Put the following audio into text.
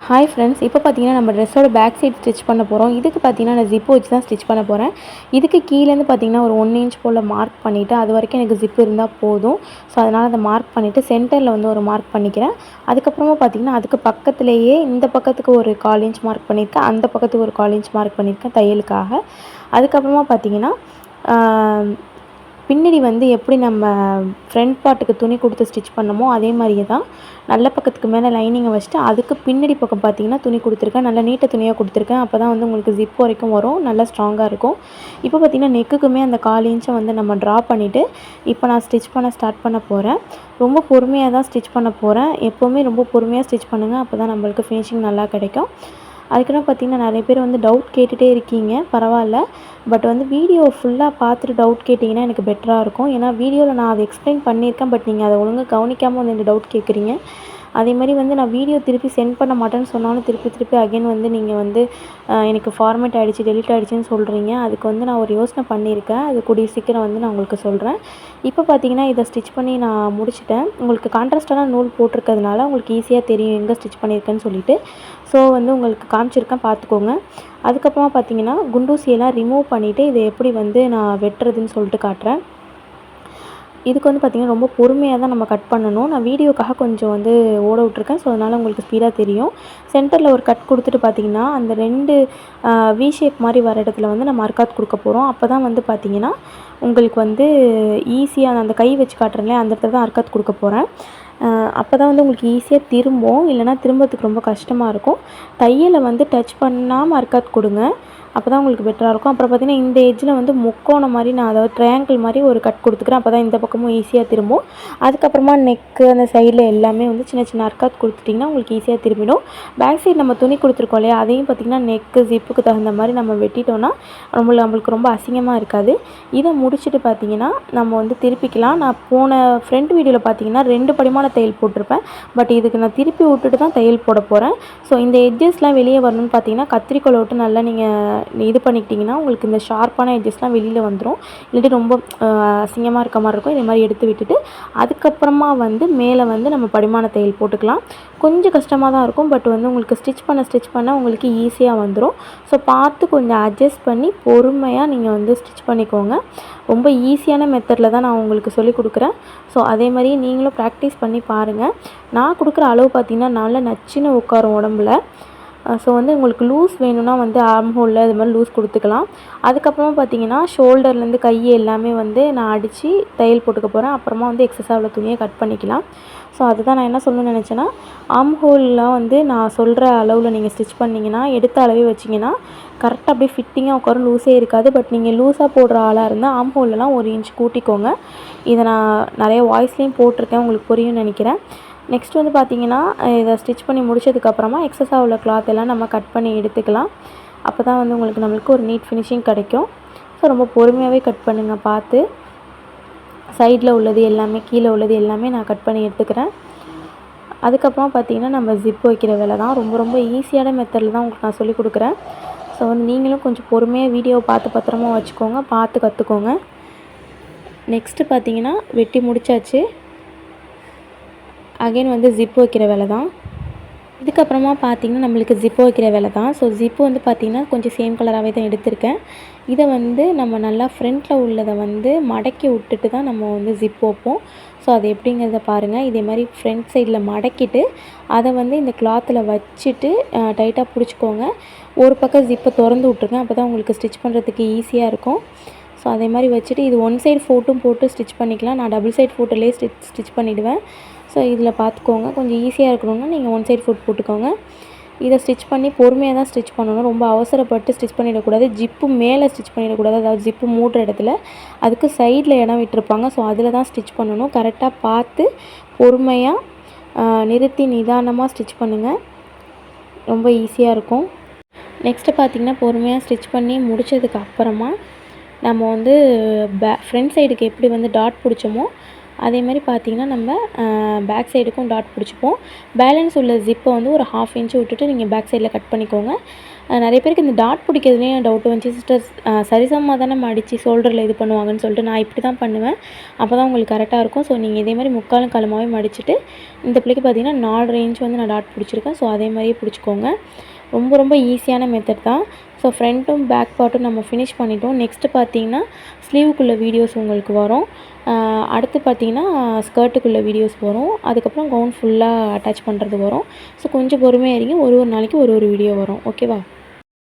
Hi friends, இப்போ பார்த்தீங்கன்னா நம்ம ட்ரெஸ்ஸோட பேக் சைட் ஸ்டிச் பண்ண போகிறோம். இதுக்கு பார்த்தீங்கன்னா நான் ஜிப்பு வச்சு தான் ஸ்டிச் பண்ண போகிறேன். இதுக்கு கீழேருந்து பார்த்தீங்கன்னா ஒரு 1 இன்ச் போல் மார்க் பண்ணிவிட்டு, அது வரைக்கும் எனக்கு ஜிப்பு இருந்தால் போதும். ஸோ அதனால் அதை மார்க் பண்ணிவிட்டு சென்டரில் வந்து ஒரு மார்க் பண்ணிக்கிறேன். அதுக்கப்புறமா பார்த்தீங்கன்னா அதுக்கு பக்கத்துலேயே இந்த பக்கத்துக்கு ஒரு 1/4 இன்ச் மார்க் பண்ணியிருக்கேன், அந்த பக்கத்துக்கு ஒரு 1/4 இன்ச் மார்க் பண்ணியிருக்கேன் தையலுக்காக. அதுக்கப்புறமா பார்த்தீங்கன்னா பின்னாடி வந்து எப்படி நம்ம ஃப்ரண்ட் பார்ட்டுக்கு துணி கொடுத்து ஸ்டிச் பண்ணமோ அதே மாதிரியே தான் நல்ல பக்கத்துக்கு மேலே லைனிங்கை வச்சுட்டு அதுக்கு பின்னாடி பக்கம் பார்த்திங்கன்னா துணி கொடுத்துருக்கேன். நல்லா நீட்ட துணியாக கொடுத்துருக்கேன். அப்போ தான் வந்து உங்களுக்கு ஜிப் வரைக்கும் வரும், நல்லா ஸ்ட்ராங்காக இருக்கும். இப்போ பார்த்திங்கன்னா நெக்குக்குமே அந்த 1/4 இன்ச்சை வந்து நம்ம ட்ரா பண்ணிவிட்டு இப்போ நான் ஸ்டிச் பண்ண ஸ்டார்ட் பண்ண போகிறேன். ரொம்ப பொறுமையாக தான் ஸ்டிச் பண்ண போகிறேன். எப்போவுமே ரொம்ப பொறுமையாக ஸ்டிச் பண்ணுங்கள், அப்போ தான் நம்மளுக்கு ஃபினிஷிங் நல்லா கிடைக்கும். அதுக்கப்புறம் பார்த்திங்கன்னா நிறைய பேர் வந்து டவுட் கேட்டுகிட்டே இருக்கீங்க, பரவாயில்ல. பட் வந்து வீடியோ ஃபுல்லாக பார்த்துட்டு டவுட் கேட்டிங்கன்னா எனக்கு பெட்டராக இருக்கும். ஏன்னா வீடியோவில் நான் அதை எக்ஸ்பிளைன் பண்ணியிருக்கேன், பட் நீங்கள் அதை ஒழுங்காக கவனிக்காமல் வந்து இந்த டவுட் கேட்குறீங்க. அதேமாதிரி வந்து நான் வீடியோ திருப்பி சென்ட் பண்ண மாட்டேன்னு சொன்னாலும் திருப்பி அகைன் வந்து நீங்கள் வந்து எனக்கு ஃபார்மேட் ஆகிடுச்சு, டெலிட் ஆகிடுச்சின்னு சொல்கிறீங்க. அதுக்கு வந்து நான் ஒரு யோசனை பண்ணியிருக்கேன், அது கூடிய சீக்கிரம் வந்து நான் உங்களுக்கு சொல்கிறேன். இப்போ பார்த்தீங்கன்னா இதை ஸ்டிச் பண்ணி நான் முடிச்சிட்டேன். உங்களுக்கு கான்ட்ராஸ்டான நூல் போட்டிருக்கிறதுனால உங்களுக்கு ஈஸியாக தெரியும் எங்கே ஸ்டிச் பண்ணியிருக்கேன்னு சொல்லிட்டு. ஸோ வந்து உங்களுக்கு காமிச்சிருக்கேன், பார்த்துக்கோங்க. அதுக்கப்புறமா பார்த்தீங்கன்னா குண்டூசியெல்லாம் ரிமூவ் பண்ணிவிட்டு இதை எப்படி வந்து நான் வெட்டுறதுன்னு சொல்லிட்டு காட்டுறேன். இதுக்கு வந்து பார்த்திங்கன்னா ரொம்ப பொறுமையாக தான் நம்ம கட் பண்ணணும். நான் வீடியோக்காக கொஞ்சம் வந்து ஓட விட்ருக்கேன், ஸோ அதனால் உங்களுக்கு ஸ்பீடாக தெரியும். சென்டரில் ஒரு கட் கொடுத்துட்டு பார்த்திங்கன்னா அந்த 2 வி ஷேப் மாதிரி வர இடத்துல வந்து நம்ம அர்க்காத் கொடுக்க போகிறோம். அப்போ தான் வந்து பார்த்திங்கன்னா உங்களுக்கு வந்து ஈஸியாக அந்த கை வச்சு காட்டுறேன்ல அந்த இடத்துல தான் அர்க்காத் கொடுக்க போகிறேன். அப்போ தான் வந்து உங்களுக்கு ஈஸியாக திரும்பும், இல்லைனா திரும்பறதுக்கு ரொம்ப கஷ்டமாக இருக்கும். தையலை வந்து டச் பண்ணாமல் அர்க்காத் கொடுங்க, அப்போ தான் உங்களுக்கு பெட்டராக இருக்கும். அப்புறம் பார்த்திங்கன்னா இந்த எட்ஜில் வந்து முக்கோணம் மாதிரி நான் அதாவது ட்ரையாங்கிள் மாதிரி ஒரு கட் கொடுத்துக்கிறேன். அப்போ தான் இந்த பக்கமும் ஈஸியாக திரும்பும். அதுக்கப்புறமா நெக்கு அந்த சைடில் எல்லாமே வந்து சின்ன சின்ன அர்க்காத் கொடுத்துட்டிங்கன்னா உங்களுக்கு ஈஸியாக திரும்பிடும். பேக் சைடு நம்ம துணி கொடுத்துருக்கோம் இல்லையா, அதையும் பார்த்திங்கன்னா நெக்கு ஜிப்புக்கு தகுந்த மாதிரி நம்ம வெட்டிட்டோன்னா நம்மளுக்கு ரொம்ப அசிங்கமாக இருக்காது. இதை முடிச்சுட்டு பார்த்திங்கன்னா நம்ம வந்து திருப்பிக்கலாம். நான் போன ஃப்ரண்ட் வீடியோவில் பார்த்திங்கன்னா 2 படிமான தையல் போட்டிருப்பேன், பட் இதுக்கு நான் திருப்பி விட்டுட்டு தான் தையல் போட போகிறேன். ஸோ இந்த எட்ஜஸ்லாம் வெளியே வரணும்னு பார்த்திங்கன்னா கத்திரிக்கோலை விட்டு நல்லா நீங்கள் இது பண்ணிக்கிட்டிங்கன்னா உங்களுக்கு இந்த ஷார்ப்பான எட்ஜஸ்லாம் வெளியில் வந்துடும். இல்லாட்டி ரொம்ப அசிங்கமாக இருக்க மாதிரி இருக்கும். இதே மாதிரி எடுத்து விட்டுட்டு அதுக்கப்புறமா வந்து மேலே வந்து நம்ம படிமான தையல் போட்டுக்கலாம். கொஞ்சம் கஷ்டமாக தான் இருக்கும், பட் வந்து உங்களுக்கு ஸ்டிச் பண்ண உங்களுக்கு ஈஸியாக வந்துடும். ஸோ பார்த்து கொஞ்சம் அட்ஜஸ்ட் பண்ணி பொறுமையாக நீங்கள் வந்து ஸ்டிச் பண்ணிக்கோங்க. ரொம்ப ஈஸியான மெத்தடில் தான் நான் உங்களுக்கு சொல்லிக் கொடுக்குறேன். ஸோ அதே மாதிரி நீங்களும் ப்ராக்டிஸ் பண்ணி பாருங்கள். நான் கொடுக்குற அளவு பார்த்திங்கன்னா நல்லா நச்சுன்னு உட்காரும் உடம்புல. ஸோ வந்து உங்களுக்கு லூஸ் வேணும்னா வந்து ஆர்ம் ஹோலில் இது மாதிரி லூஸ் கொடுத்துக்கலாம். அதுக்கப்புறமா பார்த்திங்கன்னா ஷோல்டர்லேருந்து கை எல்லாமே வந்து நான் அடித்து தையல் போட்டுக்க போகிறேன். அப்புறமா வந்து எக்ஸஸாக உள்ள துணியை கட் பண்ணிக்கலாம். ஸோ அதுதான் நான் என்ன சொல்லணும்னு நினச்சேன்னா, ஆர்ம் ஹோல்லாம் வந்து நான் சொல்கிற அளவில் நீங்கள் ஸ்டிச் பண்ணிங்கன்னா எடுத்த அளவே வச்சிங்கன்னா கரெக்டாக அப்படியே ஃபிட்டிங்காக உட்காரும், லூஸே இருக்காது. பட் நீங்கள் லூஸாக போடுற ஆளாக இருந்தால் ஆர்ம் ஹோல்லலாம் 1 இன்ச் கூட்டிக்கோங்க. இதை நான் நிறைய வாய்ஸ்லேயும் போட்டிருக்கேன், உங்களுக்கு புரியும்னு நினைக்கிறேன். நெக்ஸ்ட் வந்து பார்த்திங்கன்னா இதை ஸ்டிச் பண்ணி முடிச்சதுக்கப்புறமா எக்ஸஸாக உள்ள கிளாத் எல்லாம் நம்ம கட் பண்ணி எடுத்துக்கலாம். அப்போ தான் வந்து நம்மளுக்கு ஒரு நீட் ஃபினிஷிங் கிடைக்கும். ஸோ ரொம்ப பொறுமையாகவே கட் பண்ணுங்கள் பார்த்து. சைடில் உள்ளது எல்லாமே கீழே உள்ளது எல்லாமே நான் கட் பண்ணி எடுத்துக்கிறேன். அதுக்கப்புறமா பார்த்திங்கன்னா நம்ம ஜிப் வைக்கிற வேலை தான். ரொம்ப ஈஸியான மெத்தடில் தான் உங்களுக்கு நான் சொல்லிக் கொடுக்குறேன். ஸோ வந்து நீங்களும் கொஞ்சம் பொறுமையாக வீடியோவை பார்த்து பத்திரமா வச்சுக்கோங்க, பார்த்து கற்றுக்கோங்க. நெக்ஸ்ட்டு பார்த்திங்கன்னா வெட்டி முடித்தாச்சு. அகைன் வந்து ஜிப்பு வைக்கிற வேலை தான். இதுக்கப்புறமா பார்த்திங்கன்னா நம்மளுக்கு ஜிப்பு வைக்கிற வேலை தான். ஸோ ஜிப்பு வந்து பார்த்திங்கன்னா கொஞ்சம் சேம் கலராகவே தான் எடுத்திருக்கேன். இதை வந்து நம்ம நல்லா ஃப்ரண்ட்டில் உள்ளதை வந்து மடக்கி விட்டுட்டு தான் நம்ம வந்து ஜிப் வைப்போம். ஸோ அது எப்படிங்கிறத பாருங்கள். இதே மாதிரி ஃப்ரண்ட் சைடில் மடக்கிட்டு அதை வந்து இந்த கிளாத்தில் வச்சுட்டு டைட்டாக பிடிச்சிக்கோங்க. ஒரு பக்கம் ஜிப்பை திறந்து விட்ருங்க, அப்போ தான் உங்களுக்கு ஸ்டிச் பண்ணுறதுக்கு ஈஸியாக இருக்கும். ஸோ அதே மாதிரி வச்சுட்டு இது 1 சைடு ஃபோட்டும் போட்டு ஸ்டிச் பண்ணிக்கலாம். நான் டபுள் சைட் ஃபோட்டிலே ஸ்டிச் பண்ணிவிடுவேன். ஸோ இதில் பார்த்துக்கோங்க, கொஞ்சம் ஈஸியாக இருக்கணும்னா நீங்கள் 1 சைடு ஃபோட் போட்டுக்கோங்க. இதை ஸ்டிச் பண்ணி பொறுமையாக தான் ஸ்டிச் பண்ணணும், ரொம்ப அவசரப்பட்டு ஸ்டிச் பண்ணிடக்கூடாது. ஜிப்பு மேலே ஸ்டிச் பண்ணிடக்கூடாது, அதாவது ஜிப்பு மூடுற இடத்துல அதுக்கு சைடில் இடம் விட்டுருப்பாங்க. ஸோ அதில் தான் ஸ்டிச் பண்ணணும். கரெக்டாக பார்த்து பொறுமையாக நிறுத்தி நிதானமாக ஸ்டிச் பண்ணுங்கள், ரொம்ப ஈஸியாக இருக்கும். நெக்ஸ்ட்டு பார்த்திங்கன்னா பொறுமையாக ஸ்டிச் பண்ணி முடித்ததுக்கு அப்புறமா நம்ம வந்து ஃப்ரண்ட் சைடுக்கு எப்படி வந்து டாட் பிடிச்சோமோ அதே மாதிரி பார்த்தீங்கன்னா நம்ம பேக் சைடுக்கும் டாட் பிடிச்சிப்போம். பேலன்ஸ் உள்ள ஜிப்பை வந்து ஒரு 1/2 இன்ச் விட்டுட்டு நீங்கள் பேக் சைடில் கட் பண்ணிக்கோங்க. நிறைய பேருக்கு இந்த டாட் பிடிக்கிறதுலேயும் டவுட் வந்துச்சு, சிஸ்டர் சரிசமமாக தானே மடித்து ஷோல்டரில் இது பண்ணுவாங்கன்னு சொல்லிட்டு நான் இப்படி தான் பண்ணுவேன். அப்போ தான் உங்களுக்கு கரெக்டாக இருக்கும். ஸோ நீங்கள் இதே மாதிரி முக்காலும் காலமாகவே மடிச்சுட்டு இந்த பிள்ளைக்கு பார்த்தீங்கன்னா 4 இன்ச் வந்து நான் டாட் பிடிச்சிருக்கேன். ஸோ அதே மாதிரியே பிடிச்சிக்கோங்க. ரொம்ப ரொம்ப ஈஸியான மெத்தட் தான். ஸோ ஃப்ரண்ட்டும் பேக் பார்ட்டும் நம்ம ஃபினிஷ் பண்ணிட்டோம். நெக்ஸ்ட்டு பார்த்தீங்கன்னா ஸ்லீவுக்குள்ள வீடியோஸ் உங்களுக்கு வரும். அடுத்து பார்த்தீங்கன்னா ஸ்கர்ட்டுக்குள்ள வீடியோஸ் வரும். அதுக்கப்புறம் கவுன் ஃபுல்லாக அட்டாச் பண்ணுறது வரும். ஸோ கொஞ்சம் பொறுமையாக இருங்க. ஒரு நாளைக்கு ஒரு வீடியோ வரும். ஓகேவா?